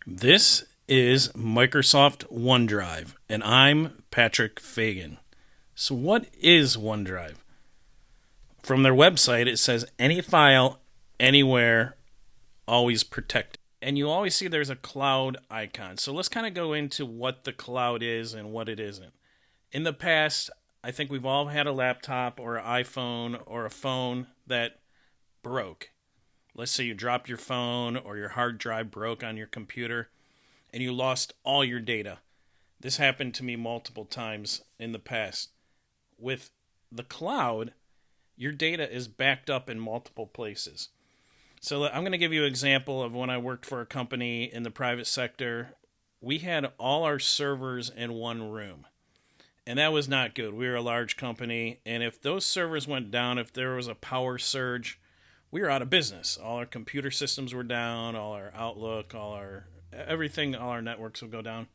This is Microsoft OneDrive, and I'm Patrick Fagan. So, what is OneDrive? From their website, it says any file, anywhere, always protected. And you always see there's a cloud icon. So, let's kind of go into what the cloud is and what it isn't. In the past, I think we've all had a laptop or an iPhone or a phone that broke. Let's say you dropped your phone or your hard drive broke on your computer and you lost all your data. This happened to me multiple times in the past. With the cloud, your data is backed up in multiple places. So I'm going to give you an example of when I worked for a company in the private sector. We had all our servers in one room, and that was not good. We were a large company, and if those servers went down, if there was a power surge, we were out of business. All our computer systems were down, all our Outlook, all our everything, all our networks would go down.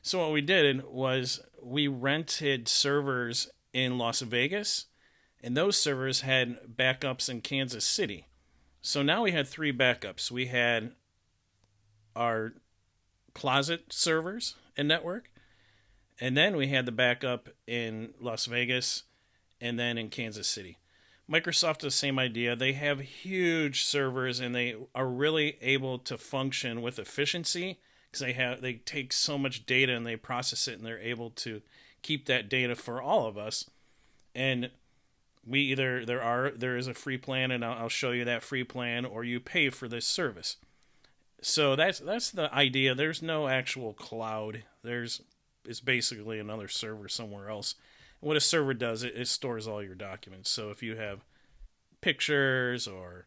So what we did was we rented servers in Las Vegas, and those servers had backups in Kansas City. So now we had three backups. We had our closet servers and network, and then we had the backup in Las Vegas, and then in Kansas City. Microsoft has the same idea. They have huge servers and they are really able to function with efficiency because they take so much data and they process it and they're able to keep that data for all of us. And we either there is a free plan and I'll show you that free plan, or you pay for this service. So that's the idea. There's no actual cloud. It's basically another server somewhere else. What a server does, it stores all your documents. So if you have pictures or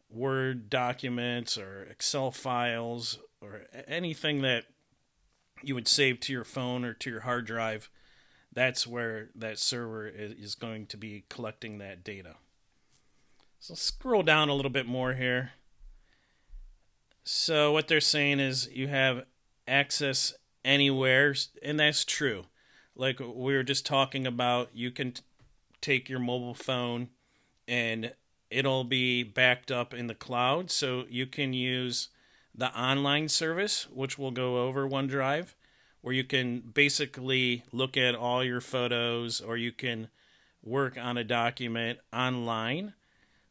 Word documents or Excel files or anything that you would save to your phone or to your hard drive, that's where that server is going to be collecting that data. So scroll down a little bit more here. So what they're saying is you have access anywhere, and that's true. Like we were just talking about, you can take your mobile phone and it'll be backed up in the cloud. So you can use the online service, which we'll go over, OneDrive, where you can basically look at all your photos, or you can work on a document online,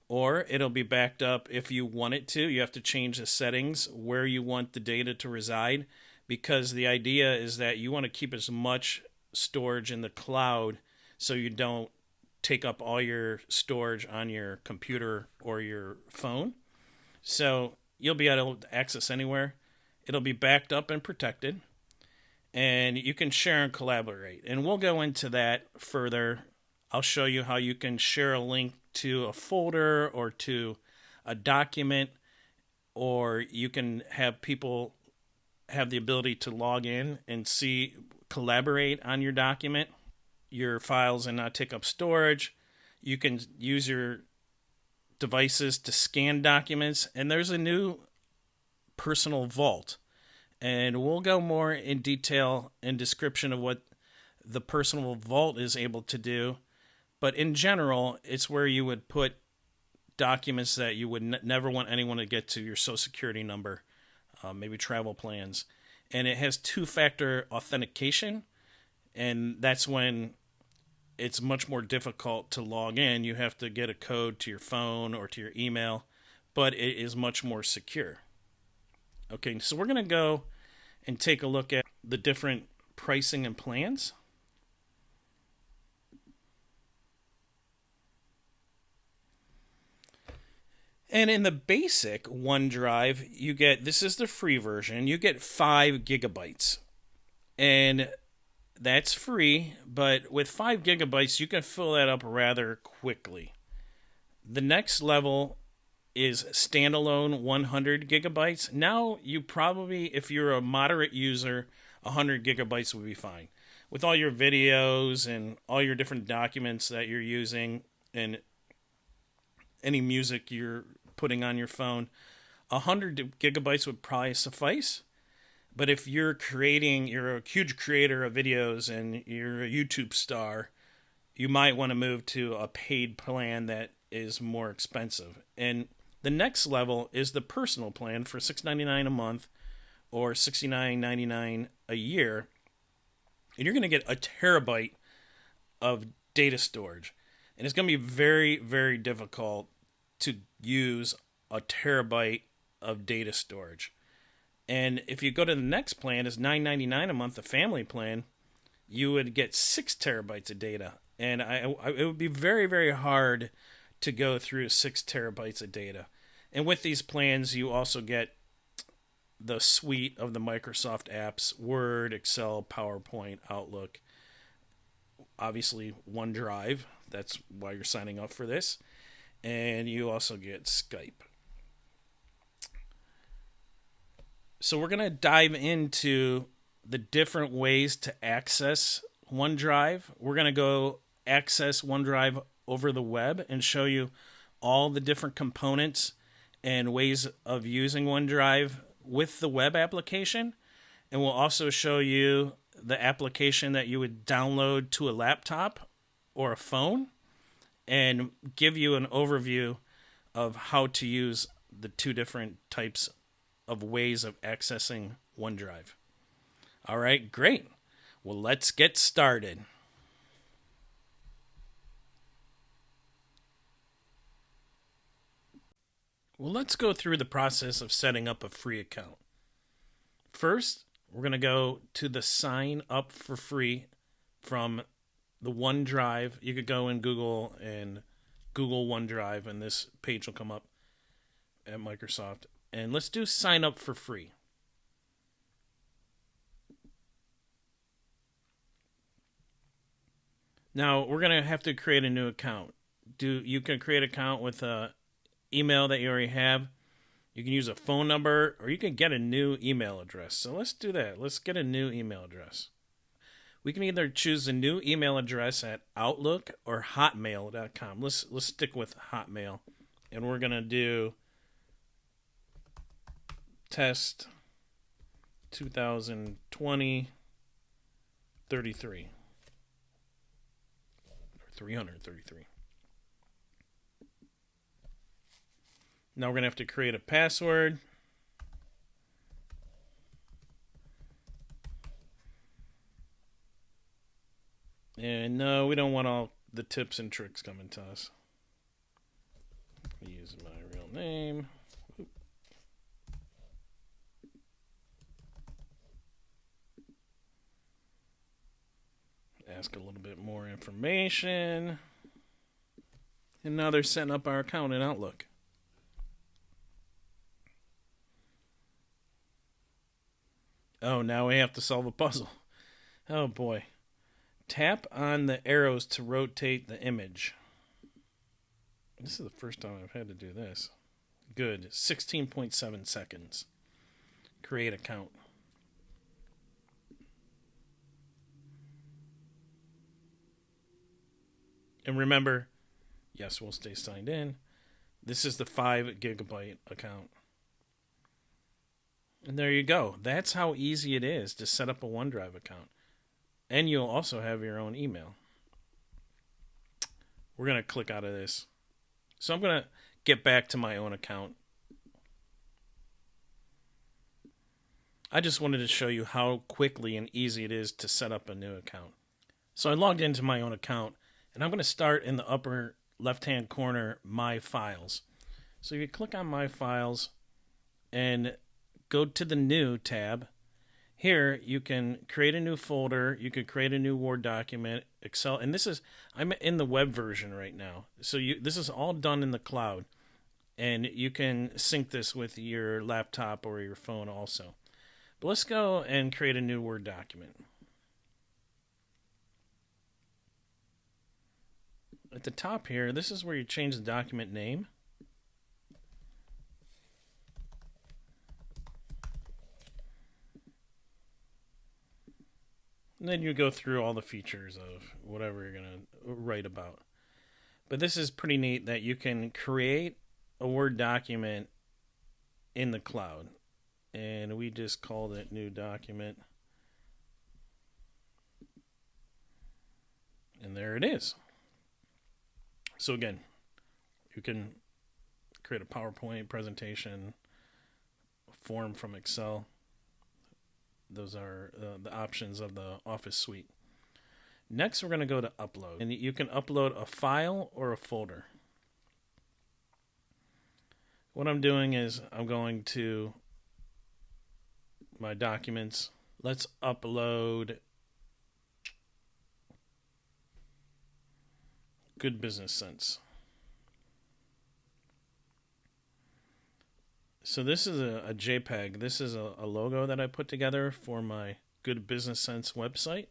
or it'll be backed up if you want it to. You have to change the settings where you want the data to reside, because the idea is that you want to keep as much storage in the cloud so you don't take up all your storage on your computer or your phone. So you'll be able to access anywhere. It'll be backed up and protected, and you can share and collaborate. And we'll go into that further. I'll show you how you can share a link to a folder or to a document, or you can have people have the ability to log in and collaborate on your document, your files, and not take up storage. You can use your devices to scan documents, and there's a new personal vault. And we'll go more in detail and description of what the personal vault is able to do. But in general, it's where you would put documents that you would never want anyone to get to, your social security number, maybe travel plans. And it has two-factor authentication, and that's when it's much more difficult to log in. You have to get a code to your phone or to your email, but it is much more secure. Okay, so we're going to go and take a look at the different pricing and plans. And in the basic OneDrive, this is the free version, you get 5 gigabytes. And that's free, but with 5 gigabytes, you can fill that up rather quickly. The next level is standalone 100 gigabytes. Now, you probably, if you're a moderate user, 100 gigabytes would be fine. With all your videos and all your different documents that you're using and any music you're putting on your phone, 100 gigabytes would probably suffice. But if you're a huge creator of videos and you're a YouTube star, you might want to move to a paid plan that is more expensive. And the next level is the personal plan for $6.99 a month, or $69.99 a year, and you're going to get a terabyte of data storage. And it's going to be very, very difficult to use a terabyte of data storage. And if you go to the next plan, is $9.99 a month, the family plan, you would get 6 terabytes of data. And it would be very, very hard to go through 6 terabytes of data. And with these plans, you also get the suite of the Microsoft apps, Word, Excel, PowerPoint, Outlook, obviously OneDrive. That's why you're signing up for this. And you also get Skype. So we're going to dive into the different ways to access OneDrive. We're going to go access OneDrive over the web and show you all the different components and ways of using OneDrive with the web application. And we'll also show you the application that you would download to a laptop or a phone and give you an overview of how to use the 2 different types of ways of accessing OneDrive. All right, great. Well, let's get started. Well, let's go through the process of setting up a free account. First, we're going to go to the sign up for free from the OneDrive. You could go in Google and Google OneDrive, and this page will come up at Microsoft. And let's do sign up for free. Now, we're going to have to create a new account. You can create an account with an email that you already have. You can use a phone number, or you can get a new email address. So let's do that. Let's get a new email address. We can either choose a new email address at Outlook or Hotmail.com. Let's stick with Hotmail. And we're going to do test 2020 33 or 333. Now we're going to have to create a password. And no, we don't want all the tips and tricks coming to us. Use my real name. Ask a little bit more information. And now they're setting up our account in Outlook. Oh, now we have to solve a puzzle. Oh boy. Tap on the arrows to rotate the image. This is the first time I've had to do this. Good. 16.7 seconds. Create account. And remember, yes, we'll stay signed in. This is the 5 gigabyte account. And there you go. That's how easy it is to set up a OneDrive account. And you'll also have your own email. We're going to click out of this. So I'm going to get back to my own account. I just wanted to show you how quickly and easy it is to set up a new account. So I logged into my own account, and I'm going to start in the upper left-hand corner, My Files. So you click on My Files and go to the New tab. Here, you can create a new folder. You could create a new Word document, Excel. And I'm in the web version right now. So this is all done in the cloud. And you can sync this with your laptop or your phone also. But let's go and create a new Word document. At the top here, this is where you change the document name. And then you go through all the features of whatever you're going to write about. But this is pretty neat that you can create a Word document in the cloud. And we just called it New Document. And there it is. So again, you can create a PowerPoint presentation, a form from Excel. Those are the options of the Office suite. Next, we're going to go to upload. And you can upload a file or a folder. What I'm doing is I'm going to my documents. Let's upload Good Business Sense. So this is a JPEG. This is a logo that I put together for my Good Business Sense website.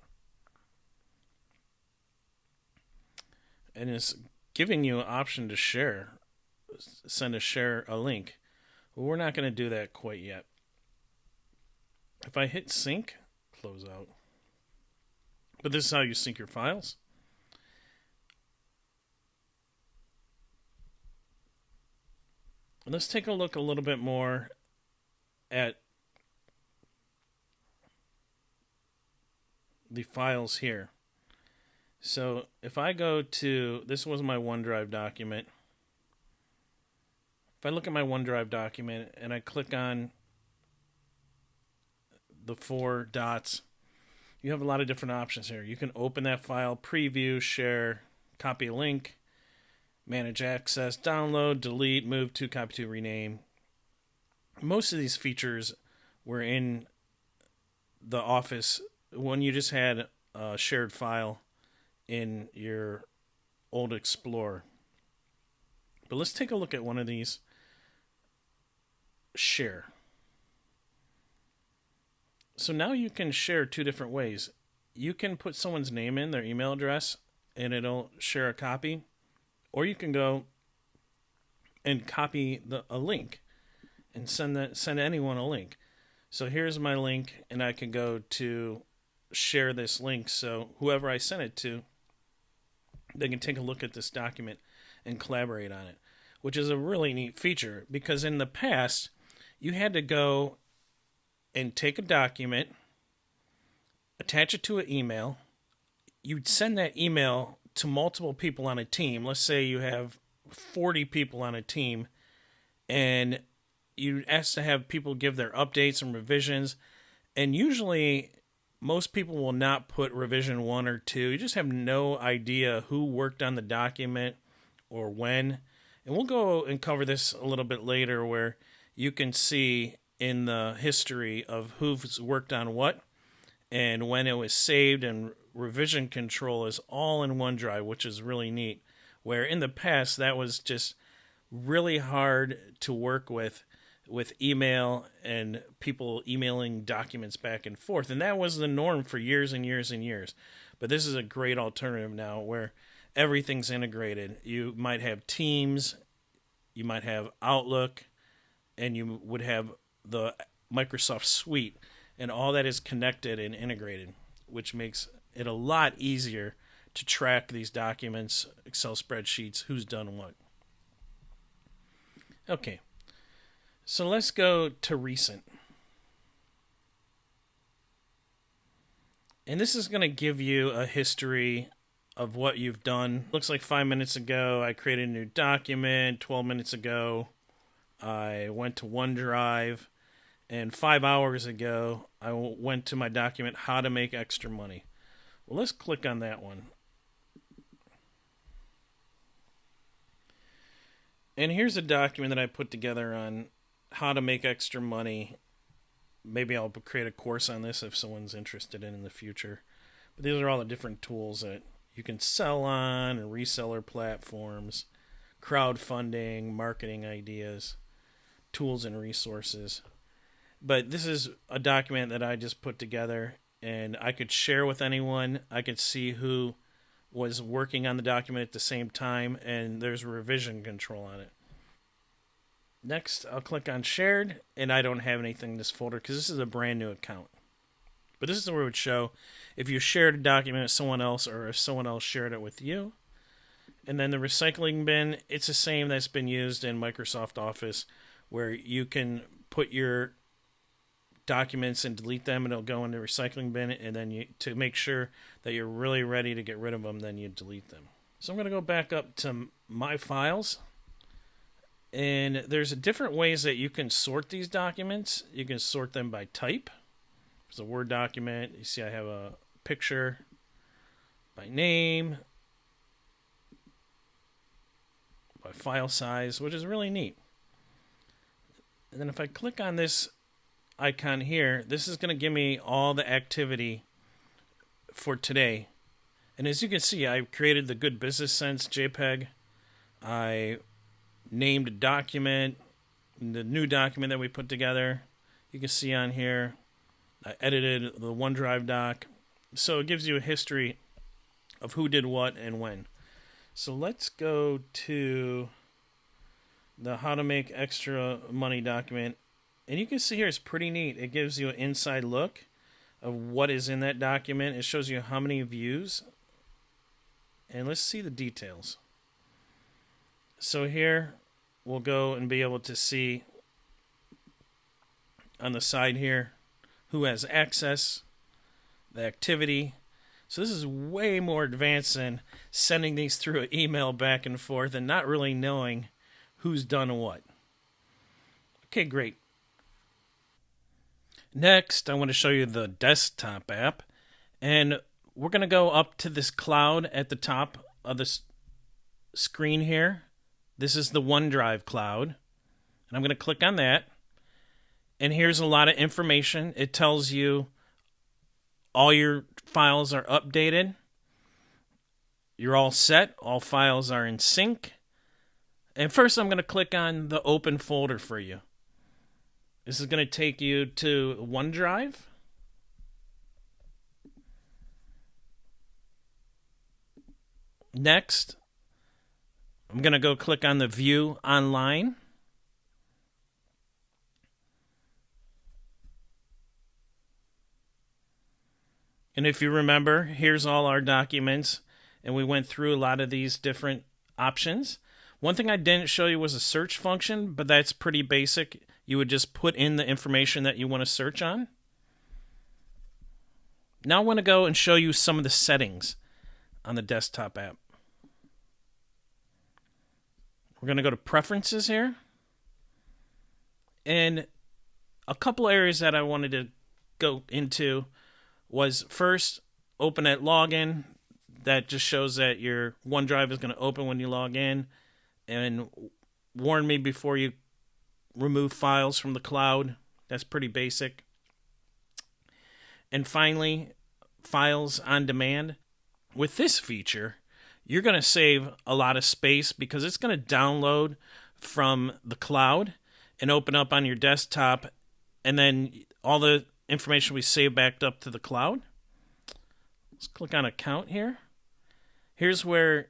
And it's giving you an option to share, send a link. Well, we're not going to do that quite yet. If I hit sync, close out. But this is how you sync your files. Let's take a look a little bit more at the files here. So if I go to, this was my OneDrive document. If I look at my OneDrive document and I click on the 4 dots, you have a lot of different options here. You can open that file, preview, share, copy a link, manage access, download, delete, move to, copy to, rename. Most of these features were in the Office when you just had a shared file in your old Explorer. But let's take a look at one of these. Share. So now you can share 2 different ways. You can put someone's name in, their email address, and it'll share a copy. Or you can go and copy a link and send anyone a link. So here's my link, and I can go to share this link. So whoever I send it to, they can take a look at this document and collaborate on it, which is a really neat feature because in the past, you had to go and take a document, attach it to an email. You'd send that email to multiple people on a team. Let's say you have 40 people on a team, and you ask to have people give their updates and revisions, and usually most people will not put revision 1 or 2. You just have no idea who worked on the document or when. And we'll go and cover this a little bit later where you can see in the history of who's worked on what and when it was saved, and revision control is all in OneDrive, which is really neat. Where in the past, that was just really hard to work with email and people emailing documents back and forth. And that was the norm for years and years and years. But this is a great alternative now where everything's integrated. You might have Teams, you might have Outlook, and you would have the Microsoft suite. And all that is connected and integrated, which makes it a lot easier to track these documents, Excel spreadsheets, who's done what. Okay, so let's go to recent. And this is going to give you a history of what you've done. Looks like 5 minutes ago, I created a new document. 12 minutes ago, I went to OneDrive. And 5 hours ago, I went to my document, How to Make Extra Money. Well, let's click on that one. And here's a document that I put together on how to make extra money. Maybe I'll create a course on this if someone's interested in the future. But these are all the different tools that you can sell on, and reseller platforms, crowdfunding, marketing ideas, tools and resources. But this is a document that I just put together, and I could share with anyone. I could see who was working on the document at the same time, and there's revision control on it. Next, I'll click on Shared, and I don't have anything in this folder because this is a brand new account. But this is where it would show if you shared a document with someone else or if someone else shared it with you. And then the recycling bin, it's the same that's been used in Microsoft Office, where you can put your documents and delete them, and it'll go in the recycling bin, and then to make sure that you're really ready to get rid of them, then you delete them. So I'm going to go back up to My Files, and there's different ways that you can sort these documents. You can sort them by type, It's a Word document. You see I have a picture, my name, my file size, which is really neat. And then if I click on this icon here, this is going to give me all the activity for today. And as you can see, I created the Good Business Sense JPEG. I named a document, the new document that we put together. You can see on here, I edited the OneDrive doc. So it gives you a history of who did what and when. So let's go to the How to Make Extra Money document. And you can see here, it's pretty neat. It gives you an inside look of what is in that document. It shows you how many views. And let's see the details. So here, we'll go and be able to see on the side here who has access, the activity. So this is way more advanced than sending these through an email back and forth and not really knowing who's done what. Okay, great. Next, I want to show you the desktop app. And we're going to go up to this cloud at the top of the screen here. This is the OneDrive cloud. And I'm going to click on that. And here's a lot of information. It tells you all your files are updated. You're all set. All files are in sync. And first I'm going to click on the open folder for you. This is going to take you to OneDrive. Next, I'm going to go click on the View Online. And if you remember, here's all our documents, and we went through a lot of these different options. One thing I didn't show you was a search function, but that's pretty basic. You would just put in the information that you want to search on. Now I want to go and show you some of the settings on the desktop app. We're going to go to Preferences here. And a couple areas that I wanted to go into was first, open at login. That just shows that your OneDrive is going to open when you log in, and warn me before you remove files from the cloud. That's pretty basic. And finally, Files on Demand. With this feature, you're going to save a lot of space because it's going to download from the cloud and open up on your desktop, and then all the information we save backed up to the cloud. Let's click on Account here. Here's where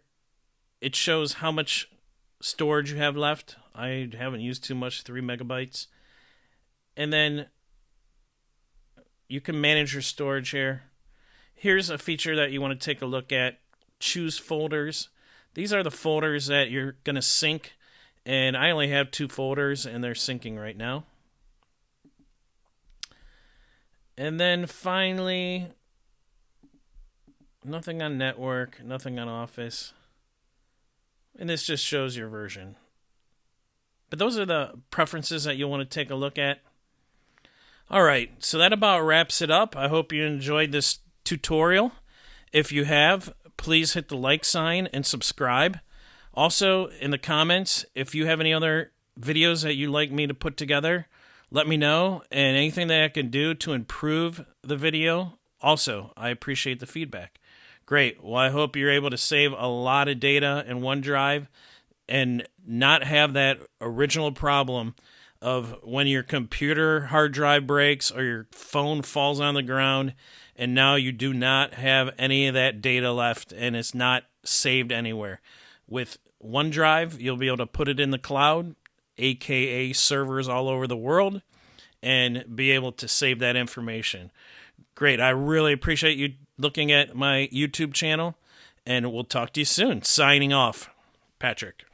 it shows how much storage you have left. I haven't used too much, 3 megabytes. And then you can manage your storage here. Here's a feature that you want to take a look at. Choose folders. These are the folders that you're going to sync. And I only have 2 folders, and they're syncing right now. And then finally, nothing on network, nothing on Office. And this just shows your version. But those are the preferences that you'll want to take a look at. All right, so that about wraps it up. I hope you enjoyed this tutorial. If you have, please hit the like sign and subscribe. Also, in the comments, if you have any other videos that you'd like me to put together, let me know, and anything that I can do to improve the video. Also, I appreciate the feedback. Great. Well, I hope you're able to save a lot of data in OneDrive and not have that original problem of when your computer hard drive breaks or your phone falls on the ground and now you do not have any of that data left and it's not saved anywhere. With OneDrive, you'll be able to put it in the cloud, aka servers all over the world, and be able to save that information. Great. I really appreciate you looking at my YouTube channel, and we'll talk to you soon. Signing off, Patrick.